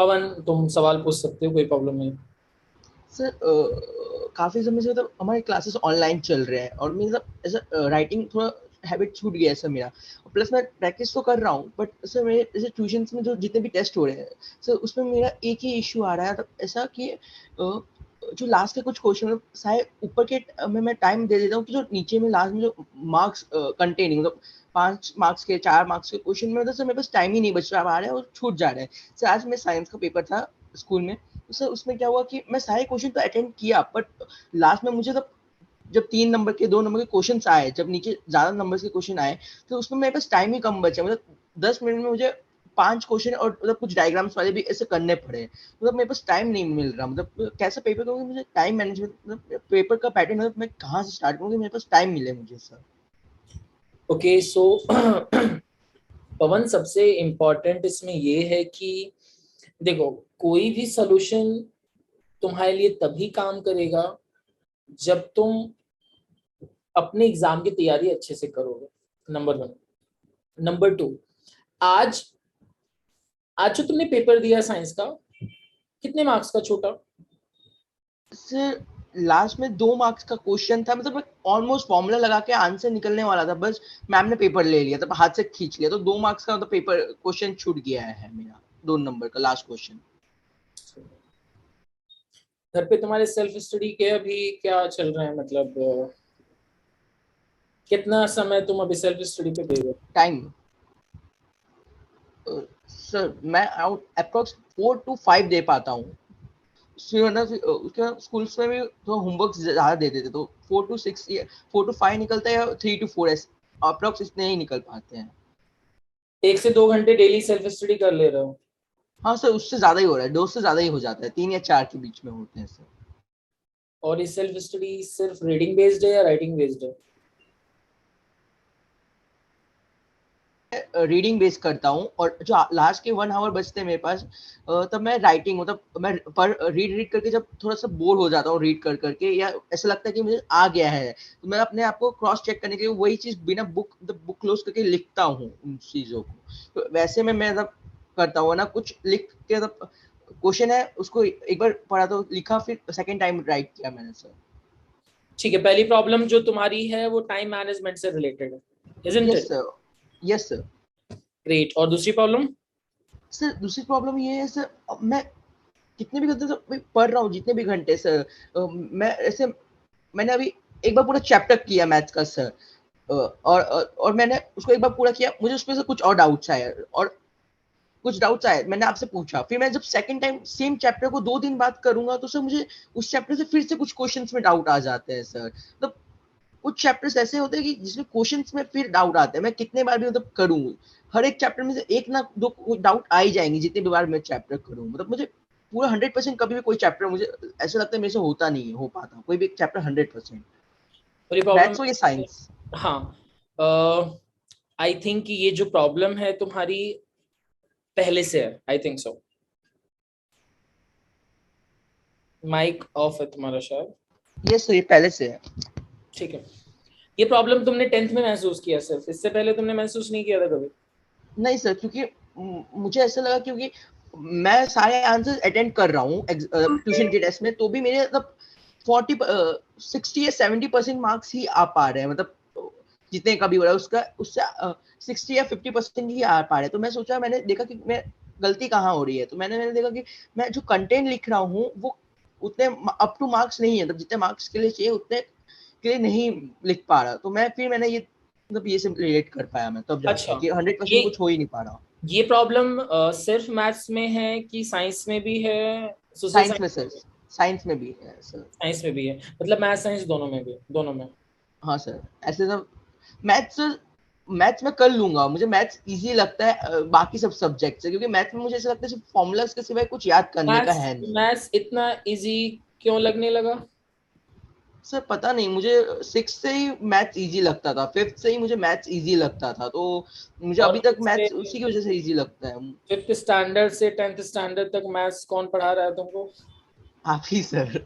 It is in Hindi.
पवन, तुम सवाल पूछ सकते हो, कोई प्रॉब्लम नहीं। सर काफी समय से मतलब हमारे क्लासेस ऑनलाइन चल रहे हैं और मेरा ऐसा राइटिंग थोड़ा हैबिट छूट गया है सर मेरा। प्लस मैं प्रैक्टिस तो कर रहा हूँ बट सर मेरे जैसे ट्यूशन में जो जितने भी टेस्ट हो रहे हैं सर उसमें मेरा एक ही इश्यू आ रहा है, तो ऐसा कि जो लास्ट के कुछ क्वेश्चन शायद ऊपर के में मैं टाइम दे देता हूँ कि जो नीचे में लास्ट में जो मार्क्स कंटेनिंग मतलब 5 मार्क्स के 4 मार्क्स के क्वेश्चन में मतलब सर मेरे पास टाइम ही नहीं बच रहा है और छूट जा रहा है। सर आज मैं साइंस का पेपर था स्कूल में, तो सर उसमें क्या हुआ कि मैं सारे क्वेश्चन तो अटेंड किया बट लास्ट में मुझे जब 3 नंबर के 2 नंबर के क्वेश्चन आए, जब नीचे ज्यादा नंबर के क्वेश्चन आए तो उसमें मेरे पास टाइम ही कम बचा। मतलब 10 मिनट में मुझे 5 क्वेश्चन और मतलब कुछ डायग्राम्स वाले भी ऐसे करने पड़े। मतलब मेरे पास टाइम नहीं मिल रहा, मतलब कैसा पेपर करूँगी, मुझे टाइम मैनेजमेंट मतलब पेपर का पैटर्न मतलब मैं कहाँ से स्टार्ट करूँगी, मेरे पास टाइम मिले मुझे सर। ओके सो पवन, सबसे इम्पोर्टेंट इसमें ये है कि देखो, कोई भी सोल्यूशन तुम्हारे लिए तभी काम करेगा जब तुम अपने एग्जाम की तैयारी अच्छे से करोगे, नंबर वन। नंबर टू, आज आज जो तुमने पेपर दिया साइंस का, कितने मार्क्स का छोटा? सर लास्ट में 2 मार्क्स का क्वेश्चन था, मतलब ऑलमोस्ट फॉर्मूला लगा के आंसर निकलने वाला था, बस मैम ने पेपर ले लिया, तब हाथ से खींच लिया, तो 2 मार्क्स का मतलब पेपर क्वेश्चन छूट गया है मेरा, 2 नंबर का लास्ट क्वेश्चन। घर पे तुम्हारे सेल्फ स्टडी के अभी क्या चल रहा है, मतलब कितना समय तुम अभी सेल्फ स्टडी पे दे रहे हो? टाइम सर मैं आउट अप्रोक्स 4 to 5 दे पाता हूँ। फिर ना उसके स्कूल्स में भी तो होमवर्क ज्यादा देते थे, तो 4 to 6 या 4 to 5 निकलता है या 3 to 4 अप्रोक्स इतने ही निकल पाते हैं। 1 से 2 घंटे डेली सेल्फ स्टडी कर ले रहे हो? हाँ सर उससे ज्यादा ही हो रहा है, 2 से ज्यादा ही हो जाता है, 3 या 4 के बीच में होते हैं सर। और ये सेल्फ स्टडी सिर्फ रीडिंग बेस्ड है या राइटिंग बेस्ड है? रीडिंग बेस करता हूँ और जो लास्ट के 1 आवर बचते हैं मेरे पास तब मैं राइटिंग मतलब मैं पर रीड रीड करके जब थोड़ा सा बोर हो जाता हूँ रीड कर करके या ऐसा लगता है कि मुझे आ गया है, तो मैं अपने आप को क्रॉस चेक करने के लिए वही चीज बिना बुक क्लोज करके लिखता हूँ उन चीजों को। तो वैसे में मैं मतलब करता हूँ ना, कुछ लिख के मतलब क्वेश्चन है उसको एक बार पढ़ा तो लिखा, फिर सेकेंड टाइम राइट किया मैंने सर। ठीक है, पहली प्रॉब्लम जो तुम्हारी है वो टाइम मैनेजमेंट से रिलेटेड है, isn't yes it? Sir. Yes sir. Great. और दूसरी प्रॉब्लम? सर दूसरी प्रॉब्लम ये है सर, मैं कितने भी घंटे से मैं पढ़ रहा हूँ, जितने भी घंटे सर मैं ऐसे मैंने अभी एक बार पूरा चैप्टर किया मैथ्स का सर, और मैंने उसको एक बार पूरा किया, मुझे उसमें से कुछ और डाउट्स आए और कुछ डाउट्स आए, मैंने आपसे पूछा, फिर मैं जब सेकंड टाइम सेम चैप्टर को 2 दिन बाद करूंगा तो सर मुझे उस चैप्टर से फिर से कुछ क्वेश्चंस में डाउट आ जाते हैं सर। तो कुछ चैप्टर्स ऐसे होते हैं कि जिसमें क्वेश्चंस में फिर डाउट आते हैं, मैं कितने बार भी मतलब करूँ हर एक चैप्टर में से एक ना दो डाउट आ ही जाएंगे जितने भी बार मैं चैप्टर करूँ, मतलब मुझे पूरा 100% कभी भी कोई चैप्टर मुझे ऐसा लगता है मेरे से होता नहीं हो पाता कोई भी चैप्टर 100%, पहली प्रॉब्लम, मैथ्स हो या साइंस। हाँ, आई थिंक ये जो प्रॉब्लम है तुम्हारी पहले से है, I think so. Mic off है तुम्हारा शायद। ये सही पहले से है। ठीक है, ये प्रॉब्लम तुमने टेंथ में महसूस किया सिर्फ, इससे पहले तुमने महसूस नहीं किया था कभी? नहीं सर, क्योंकि मुझे ऐसा लगा क्योंकि मैं सारे आंसर अटेंड कर रहा हूँ ट्यूशन के टेस्ट में, तो भी मेरे मतलब 60 या 70% मार्क्स ही आ पा रहे हैं, मतलब जितने का भी हो रहा है उसका उससे 60 या 50% ही आ पा रहे हैं। तो मैं सोचा, मैंने देखा कि मैं गलती कहाँ हो रही है, तो मैंने देखा कि मैं जो कंटेंट लिख रहा हूँ वो उतने अप टू मार्क्स नहीं है, मतलब जितने मार्क्स के लिए चाहिए उतने के लिए नहीं लिख पा रहा, तो मैं फिर मैंने ये मतलब ये से रिलेट कर पाया मैं तब जाके अच्छा, कि ये 100% कुछ हो ही नहीं पा रहा। ये प्रॉब्लम सिर्फ मैथ्स में है कि साइंस में भी है? सोशल साइंस में साइंस में सर, भी? साइंस में भी है सर। साइंस में भी है, मतलब मैथ साइंस दोनों में भी, दोनों में? हाँ सर, ऐसे सब मैथ्स मैथ्स में कर लूंगा, मुझे मैथ्स इजी लगता है बाकी सब सब्जेक्ट से, क्योंकि मैथ्स में मुझे ऐसा लगता है सिर्फ फॉर्मूलाज के सिवाय कुछ याद करने का मैथ्स है नहीं। मैथ्स इतना इजी क्यों लगने लगा? सर पता नहीं, मुझे 6 से ही मैथ्स इजी लगता था, 5th से ही मुझे मैथ्स इजी लगता था, तो मुझे और अभी तक फिफ्थ मैथ्स से उसी की वजह से इजी लगता है। फिफ्थ स्टैंडर्ड से 10th स्टैंडर्ड तक मैथ्स कौन पढ़ा रहा है तुमको? आप ही सर।